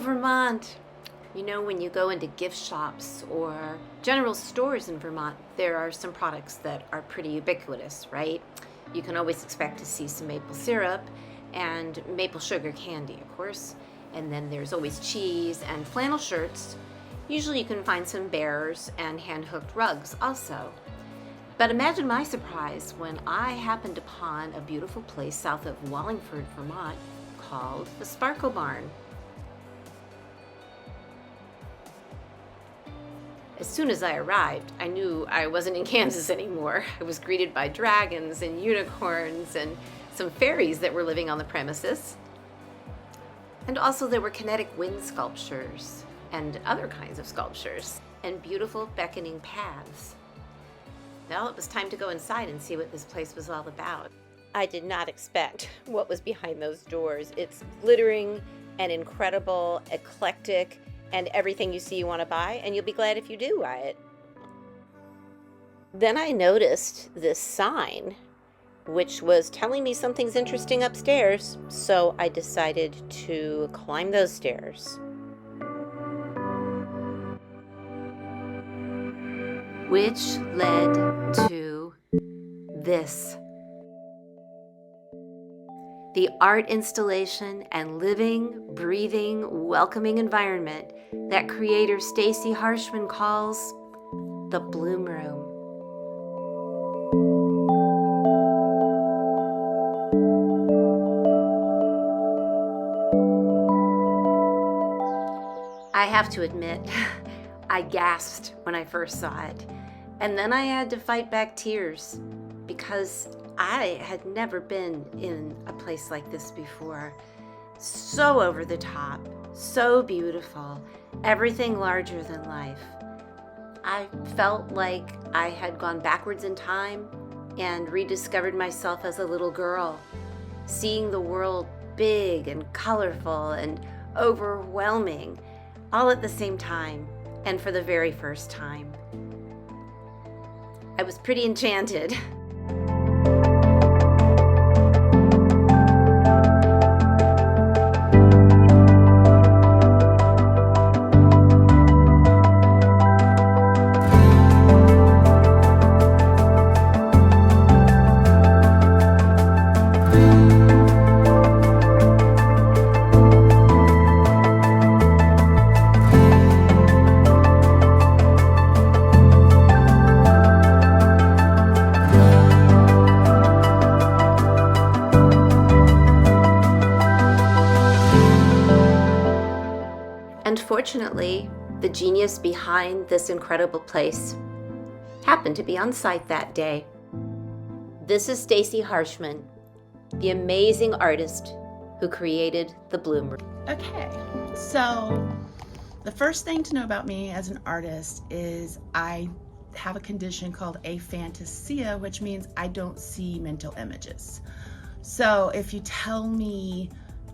Vermont! You know, when you go into gift shops or general stores in Vermont, there are some products that are pretty ubiquitous, right? You can always expect to see some maple syrup and maple sugar candy, of course. And then there's always cheese and flannel shirts. Usually you can find some bears and hand-hooked rugs also. But imagine my surprise when I happened upon a beautiful place south of Wallingford, Vermont, called the Sparklebarn. As soon as I arrived, I knew I wasn't in Kansas anymore. I was greeted by dragons and unicorns and some fairies that were living on the premises. And also there were kinetic wind sculptures and other kinds of sculptures and beautiful beckoning paths. Well, it was time to go inside and see what this place was all about. I did not expect what was behind those doors. It's glittering and incredible, eclectic, and everything you see you want to buy, and you'll be glad if you do buy it. Then I noticed this sign, which was telling me something's interesting upstairs, so I decided to climb those stairs. Which led to this. The art installation and living, breathing, welcoming environment that creator Stacy Harshman calls the Bloom Room. I have to admit, I gasped when I first saw it, and then I had to fight back tears because I had never been in a place like this before. So over the top, so beautiful, everything larger than life. I felt like I had gone backwards in time and rediscovered myself as a little girl, seeing the world big and colorful and overwhelming, all at the same time and for the very first time. I was pretty enchanted. Unfortunately, the genius behind this incredible place happened to be on site that day. This is Stacy Harshman, the amazing artist who created the Bloom Room. Okay, so the first thing to know about me as an artist is I have a condition called aphantasia, which means I don't see mental images. So if you tell me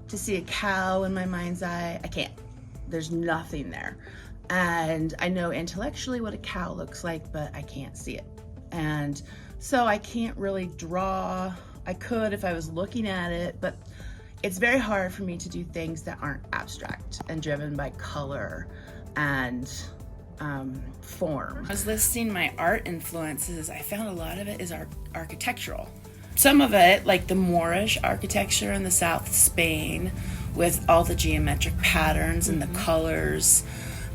to see a cow in my mind's eye, I can't. There's nothing there. And I know intellectually what a cow looks like, but I can't see it. And so I can't really draw. I could if I was looking at it, but it's very hard for me to do things that aren't abstract and driven by color and form. I was listing my art influences. I found a lot of it is architectural. Some of it, like the Moorish architecture in the south of Spain, with all the geometric patterns and the colors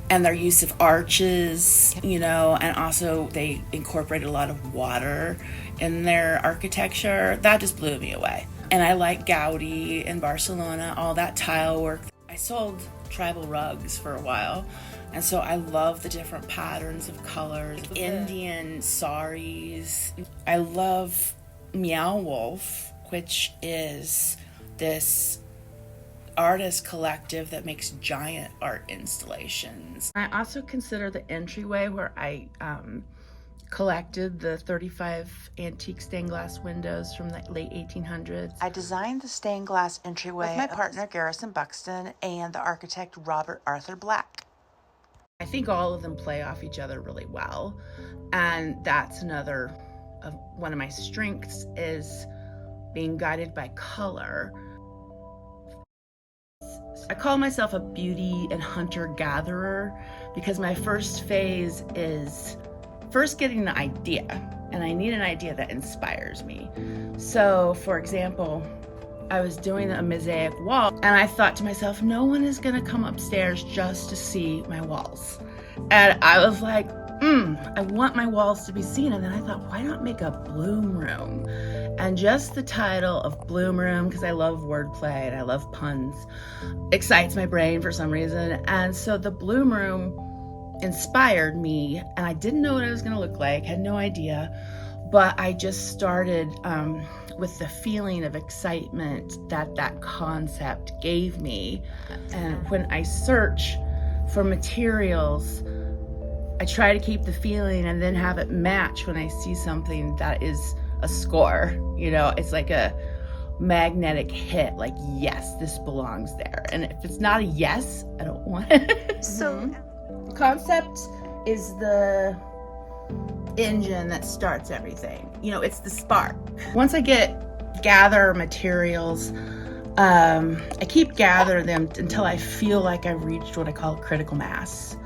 and their use of arches, you know, and also they incorporate a lot of water in their architecture. That just blew me away. And I like Gaudi in Barcelona, all that tile work. I sold tribal rugs for a while, and so I love the different patterns of colors. Indian saris. I love Meow Wolf, which is this artist collective that makes giant art installations. I also consider the entryway where I collected the 35 antique stained glass windows from the late 1800s. I designed the stained glass entryway with my partner Garrison Buxton and the architect Robert Arthur Black. I think all of them play off each other really well, and that's another of one of my strengths is being guided by color. I call myself a beauty and hunter-gatherer because my first phase is first getting the idea, and I need an idea that inspires me. So, for example, I was doing a mosaic wall, and I thought to myself, no one is gonna come upstairs just to see my walls. And I was like, I want my walls to be seen. And then I thought, why not make a bloom room? And just the title of bloom room, because I love wordplay and I love puns, excites my brain for some reason. And so the bloom room inspired me, and I didn't know what it was gonna look like, had no idea, but I just started with the feeling of excitement that that concept gave me. And when I search for materials, I try to keep the feeling and then have it match when I see something that is a score. You know, it's like a magnetic hit, like, yes, this belongs there. And if it's not a yes, I don't want it. So, Concept is the engine that starts everything. You know, it's the spark. Once I gather materials, I keep gathering them until I feel like I've reached what I call critical mass.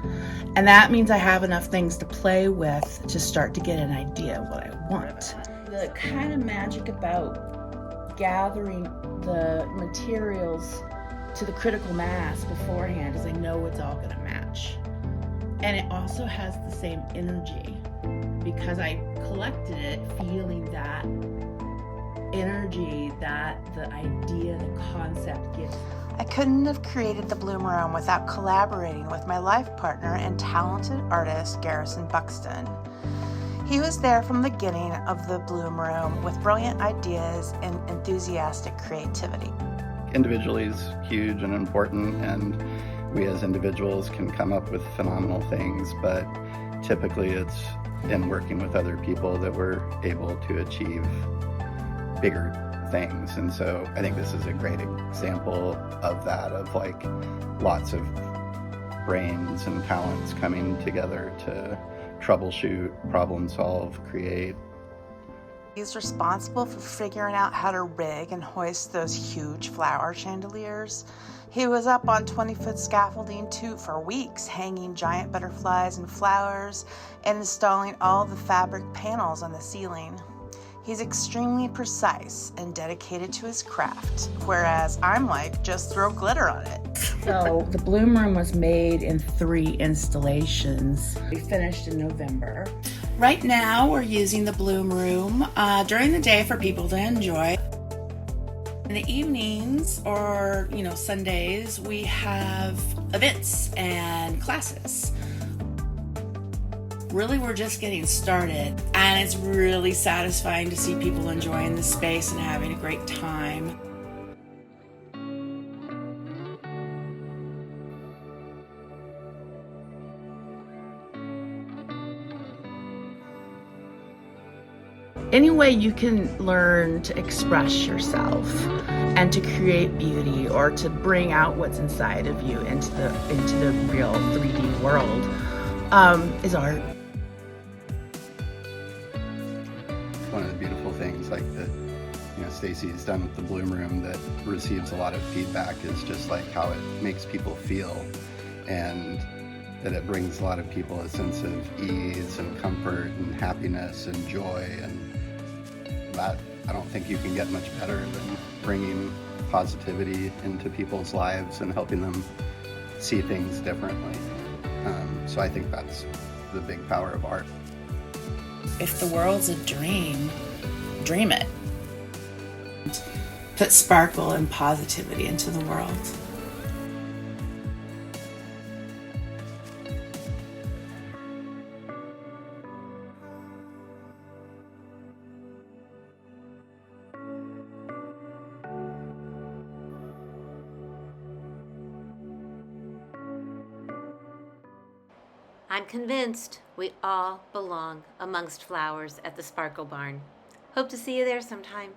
And that means I have enough things to play with to start to get an idea of what I want. The kind of magic about gathering the materials to the critical mass beforehand is I know it's all gonna match. And it also has the same energy because I collected it feeling that energy that the idea, the concept gives. I couldn't have created the Bloom Room without collaborating with my life partner and talented artist, Garrison Buxton. He was there from the beginning of the Bloom Room with brilliant ideas and enthusiastic creativity. Individually is huge and important, and we as individuals can come up with phenomenal things, but typically it's in working with other people that we're able to achieve bigger things. And so I think this is a great example of that, of like lots of brains and talents coming together to troubleshoot, problem solve, create. He's responsible for figuring out how to rig and hoist those huge flower chandeliers. He was up on 20-foot scaffolding for weeks, hanging giant butterflies and flowers and installing all the fabric panels on the ceiling. He's extremely precise and dedicated to his craft, whereas I'm like, just throw glitter on it. So the Bloom Room was made in 3 installations. We finished in November. Right now we're using the Bloom Room during the day for people to enjoy. In the evenings or, Sundays, we have events and classes. Really, we're just getting started, and it's really satisfying to see people enjoying the space and having a great time. Any way you can learn to express yourself and to create beauty or to bring out what's inside of you into the real 3D world is art. One of the beautiful things, like that, Stacy's done with the Bloom Room that receives a lot of feedback, is just like how it makes people feel, and that it brings a lot of people a sense of ease and comfort and happiness and joy, and that I don't think you can get much better than bringing positivity into people's lives and helping them see things differently. So I think that's the big power of art. If the world's a dream, dream it. Put sparkle and positivity into the world. I'm convinced we all belong amongst flowers at the Sparklebarn. Hope to see you there sometime.